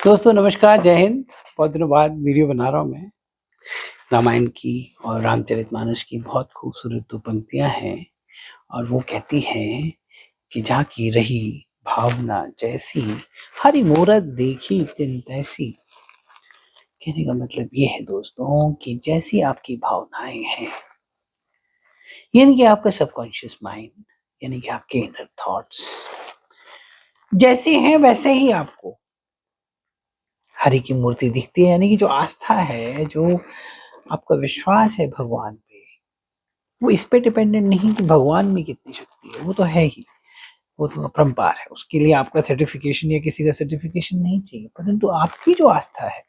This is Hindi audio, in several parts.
दोस्तों नमस्कार, जय हिंद। बहुत दिनों बाद वीडियो बना रहा हूँ मैं। रामायण की और रामचरितमानस की बहुत खूबसूरत 2 पंक्तियाँ हैं और वो कहती हैं कि "झाँकी रही भावना जैसी, हरि मूरत देखी तिन तैसी"। कहने का मतलब ये है दोस्तों कि जैसी आपकी भावनाएँ हैं, यानी कि आपका सबकॉन्शियस माइंड, यानी कि आपके इनर थॉट्स जैसे हैं वैसे ही आपको हरि की मूर्ति दिखती है। यानी कि जो आस्था है, जो आपका विश्वास है भगवान पे, वो इस पे डिपेंडेंट नहीं कि भगवान में कितनी शक्ति है, वो तो है ही, वो तो अपरंपार है। उसके लिए आपका सर्टिफिकेशन या किसी का सर्टिफिकेशन नहीं चाहिए, परंतु आपकी जो आस्था है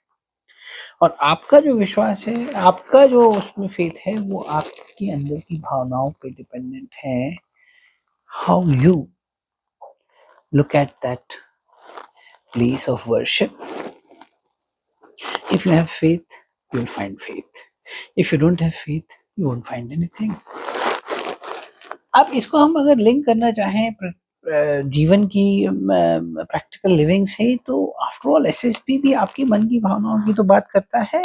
और आपका जो विश्वास है, आपका जो उसमें फेथ है, वो आपके अंदर की भावनाओं पे डिपेंडेंट है। How you look at that place of worship. If you have faith, you will find faith. If you don't have faith, you won't find anything. अब इसको हम अगर लिंक करना चाहें जीवन की प्रैक्टिकल लिविंग से, तो आफ्टर ऑल एसएसपी भी आपकी मन की भावनाओं की तो बात करता है।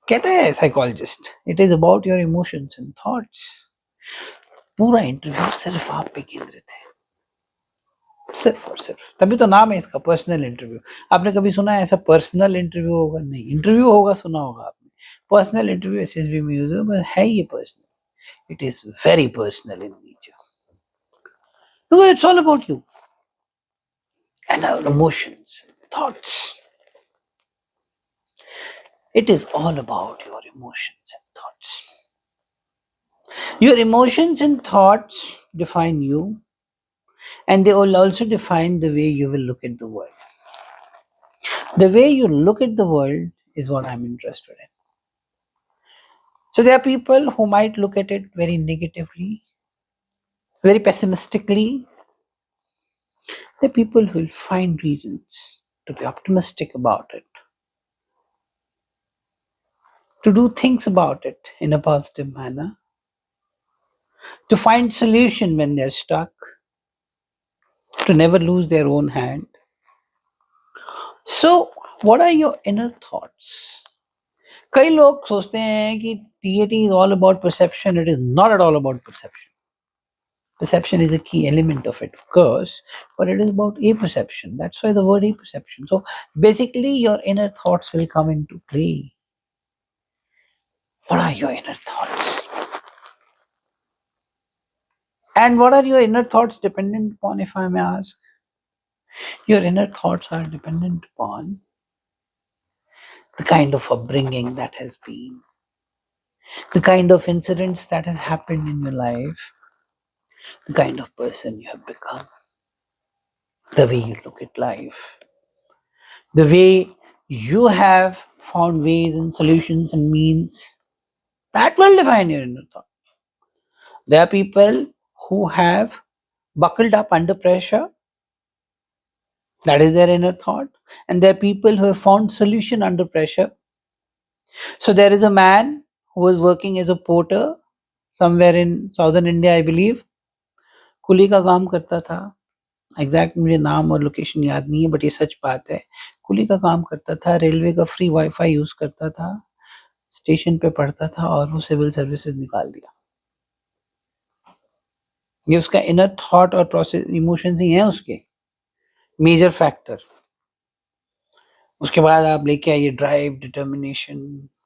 कहता है psychologist, it is about your emotions and thoughts. पूरा इंटरव्यू सिर्फ आप पे केंद्रित है, सिर्फ और सिर्फ। तभी तो नाम है इसका, पर्सनल इंटरव्यू। आपने कभी सुना है ऐसा पर्सनल इंटरव्यू होगा? नहीं। इंटरव्यू होगा सुना होगा आपने, पर्सनल इंटरव्यू एसएसबी में यूज है ये personal. It is very personal in nature. Because it's all about you and our emotions, thoughts. It is all about your emotions and thoughts. Your emotions and thoughts define you, and they will also define the way you will look at the world. The way you look at the world is what I'm interested in. So there are people who might look at it very negatively, very pessimistically. There are people who will find reasons to be optimistic about it, to do things about it in a positive manner, to find solution when they're stuck, to never lose their own hand. So, what are your inner thoughts? कई लोग सोचते हैं कि TAT is all about perception. It is not at all about perception. Perception is a key element of it, of course, but it is about a-perception. That's why the word a-perception. So, basically, your inner thoughts will come into play. What are your inner thoughts? And what are your inner thoughts dependent upon, if I may ask? Your inner thoughts are dependent upon the kind of upbringing that has been, the kind of incidents that has happened in your life, the kind of person you have become, the way you look at life, the way you have found ways and solutions and means. That will define your inner thought. There are people who have buckled up under pressure. That is their inner thought. And there are people who have found solution under pressure. So there is a man who was working as a porter somewhere in southern India, I believe. कुली का काम करता था। एग्जैक्ट मुझे नाम और लोकेशन याद नहीं है, बट ये सच बात है। कुली का काम करता था, रेलवे का फ्री वाईफाई यूज करता था, स्टेशन पे पढ़ता था और वो सिविल सर्विसेज निकाल दिया। ये उसका इनर थॉट और प्रोसेस इमोशंस ही हैं उसके मेजर फैक्टर। उसके बाद आप लेके आइए ड्राइव, डिटर्मिनेशन,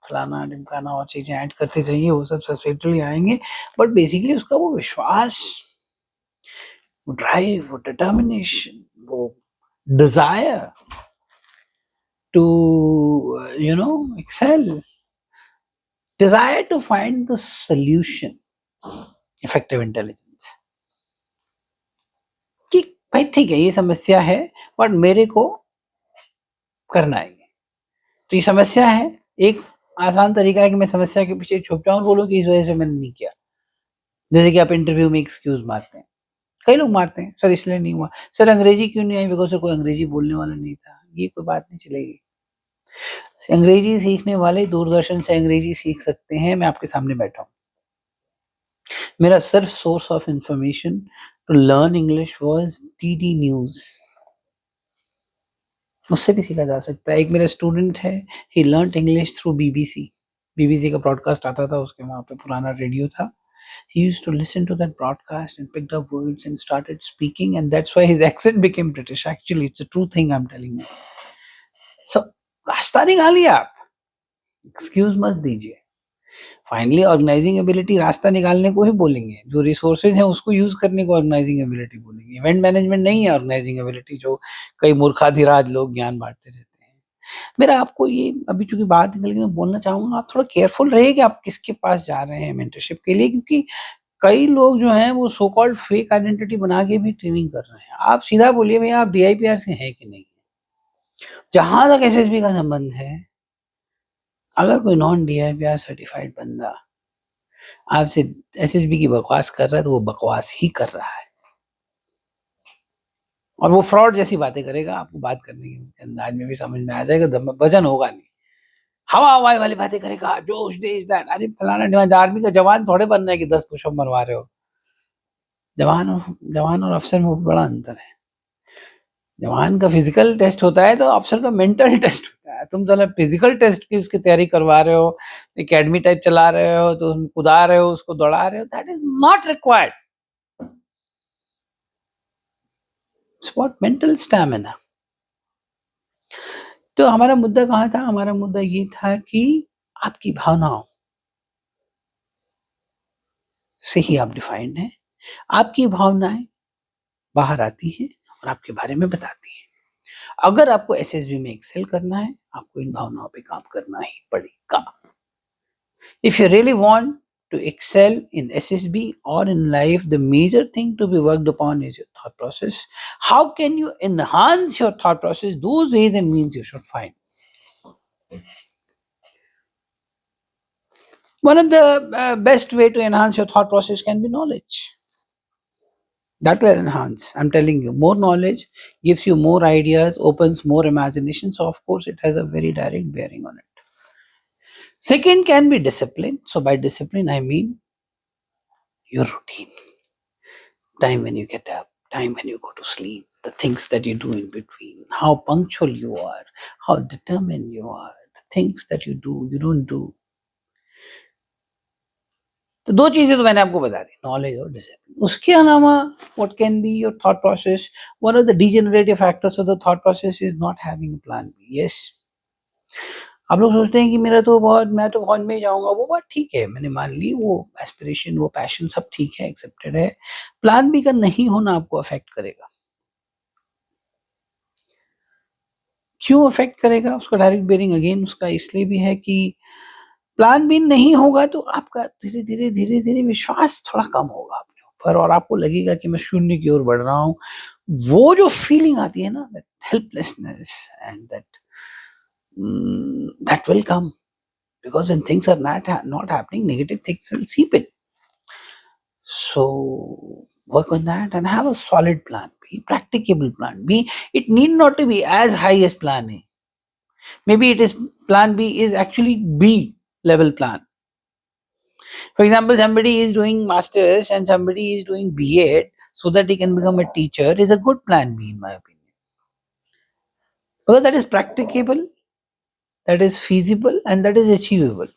फलाना ढिमकाना और चीजें ऐड करते जाइए, वो सब सब्सिट्यूटली आएंगे। बट बेसिकली उसका वो विश्वास, वो ड्राइव, वो डिटर्मिनेशन, वो desire to excel, desire to find the solution, effective intelligence, कि भाई ठीक है ये समस्या है बट मेरे को करना है। तो ये समस्या है, एक आसान तरीका है कि मैं समस्या के पीछे छुप जाऊं और बोलूं कि इस वजह से मैंने नहीं किया। जैसे कि आप इंटरव्यू में एक्सक्यूज मारते हैं, कई लोग मारते हैं, सर इसलिए नहीं हुआ, सर अंग्रेजी क्यों नहीं आई, बिकॉज सर कोई अंग्रेजी बोलने वाला नहीं था। ये कोई बात नहीं चलेगी। अंग्रेजी सीखने वाले दूरदर्शन से अंग्रेजी सीख सकते हैं। मैं आपके सामने बैठा हूँ, मेरा सिर्फ source of information to learn English was DD news. उससे भी सीखा जा सकता है। एक मेरा स्टूडेंट है, he learned English through BBC. BBC का ब्रॉडकास्ट आता था, उसके वहाँ पे पुराना रेडियो था। He used to listen to that broadcast and picked up words and started speaking, and that's why his accent became British. Actually, it's a true thing I'm telling you. So, रास्ता निकालिए आप, एक्सक्यूज मत दीजिए। फाइनली ऑर्गेनाइजिंग एबिलिटी रास्ता निकालने को ही बोलेंगे, जो रिसोर्सेज हैं उसको यूज करने को ऑर्गेनाइजिंग एबिलिटी बोलेंगे। इवेंट मैनेजमेंट नहीं है ऑर्गेनाइजिंग एबिलिटी, जो कई मूर्खाधिराज लोग ज्ञान बांटते रहते हैं। मेरा आपको ये अभी चूंकि बात निकल गई, मैं बोलना चाहूंगा आप थोड़ा केयरफुल रहिए कि आप किसके पास जा रहे हैं मेंटरशिप के लिए, क्योंकि कई लोग जो हैं वो सो कॉल्ड फेक आइडेंटिटी बना के भी ट्रेनिंग कर रहे हैं। आप सीधा बोलिए भैया आप डीआईपीआर से हैं कि नहीं। जहां तक एसएसबी का संबंध है, अगर कोई नॉन डीआईपीआर सर्टिफाइड बंदा आपसे एसएसबी की बकवास कर रहा है तो वो बकवास ही कर रहा है, और वो फ्रॉड जैसी बातें करेगा। आपको बात करने के अंदाज में भी समझ में आ जाएगा, वजन होगा नहीं, हवा हवाई वाली बातें करेगा, जोश देश दैट। अरे फलाना आर्मी का जवान थोड़े बनना है कि 10 पुशअप मरवा रहे हो। जवान और अफसर में बड़ा अंतर है। जवान का फिजिकल टेस्ट होता है तो अफसर का मेंटल टेस्ट होता है। तुम जरा फिजिकल टेस्ट की उसकी तैयारी करवा रहे हो, एकेडमी टाइप चला रहे हो, तो तुम कुदा रहे हो, उसको दौड़ा रहे हो, that is not required. It's about mental stamina. तो हमारा मुद्दा कहाँ था? हमारा मुद्दा ये था कि आपकी भावनाओं से ही आप डिफाइंड हैं। आपकी भावनाएं बाहर आती हैं और आपके बारे में बताती हैं। अगर आपको एसएसबी में एक्सेल करना है, आपको इन भावनाओं पे काम करना ही पड़ेगा। If you really want to excel in SSB or in life, the major thing to be worked upon is your thought process. How can you enhance your thought process? Those ways and means you should find. One of the best way to enhance your thought process can be knowledge. That will enhance. I'm telling you, more knowledge gives you more ideas, opens more imagination. So, of course, it has a very direct bearing on it. Second can be discipline. So, by discipline, I mean your routine. Time when you get up, time when you go to sleep, the things that you do in between, how punctual you are, how determined you are, the things that you do, you don't do. तो दो चीजें तो मैंने आपको बता दी, नॉलेज और डिसिप्लिन। उसके अलावा what can be your thought process? One of the degenerative factors of the thought process is not having plan B. Yes, आप लोग सोचते हैं कि मेरा तो बहुत, मैं तो फौज में ही जाऊंगा, वो बात ठीक है, मैंने मान ली, वो एस्पिरेशन, वो पैशन सब ठीक है, एक्सेप्टेड है। प्लान बी का नहीं होना आपको अफेक्ट करेगा। क्यों अफेक्ट करेगा? उसका डायरेक्ट बेरिंग अगेन उसका इसलिए भी है कि प्लान बी नहीं होगा तो आपका धीरे धीरे धीरे धीरे विश्वास थोड़ा कम होगा अपने ऊपर, और आपको लगेगा कि मैं शून्य की ओर बढ़ रहा हूँ। वो जो फीलिंग आती है ना, that helplessness and that will come, because when things are not happening, negative things will seep in. So work on that and have a solid plan B, practicable plan B. It need not to be as high as plan A. Maybe it is plan B is actually B level plan. For example, somebody is doing masters and somebody is doing B.Ed so that he can become a teacher is a good plan B in my opinion. Because that is practicable, that is feasible and that is achievable.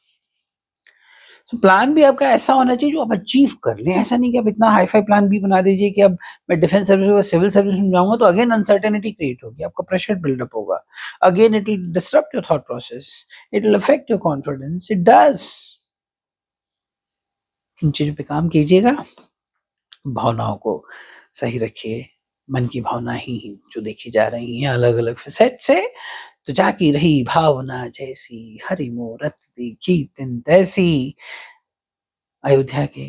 तो प्लान भी आपका ऐसा होना चाहिए जो आप अचीव कर लें। ऐसा नहीं कि आप इतना हाई फाई प्लान भी बना दीजिए कि अब मैं डिफेंस सर्विस और सिविल सर्विस में जाऊंगा तो अगेन अनसर्टेनिटी क्रिएट होगी, आपका प्रेशर बिल्डअप होगा, again it will disrupt your thought process, it will affect your confidence, it does. इन चीजों पे काम कीजिएगा, भावनाओं को सही रखिए। मन की भावना ही जो देखी जा रही हैं अलग अलग फैसेट से, तो जाकी रही भावना जैसी, हरि मोरत देखी तिन तैसी। अयोध्या के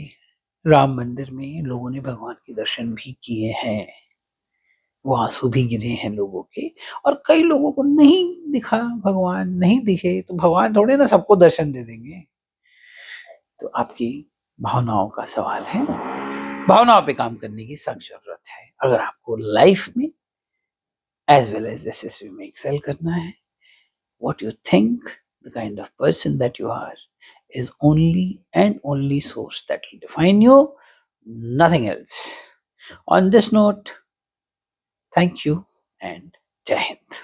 राम मंदिर में लोगों ने भगवान के दर्शन भी किए हैं, वो आंसू भी गिरे हैं लोगों के, और कई लोगों को नहीं दिखा, भगवान नहीं दिखे तो भगवान थोड़े ना सबको दर्शन दे देंगे। तो आपकी भावनाओं का सवाल है, भावनाओं पे काम करने की सख्त जरूरत है अगर आपको लाइफ में एज वेल एज एसएसबी में एक्सेल करना है। What you think, the kind of person that you are, is only and only source that will define you, nothing else. On this note, thank you and Jai Hind.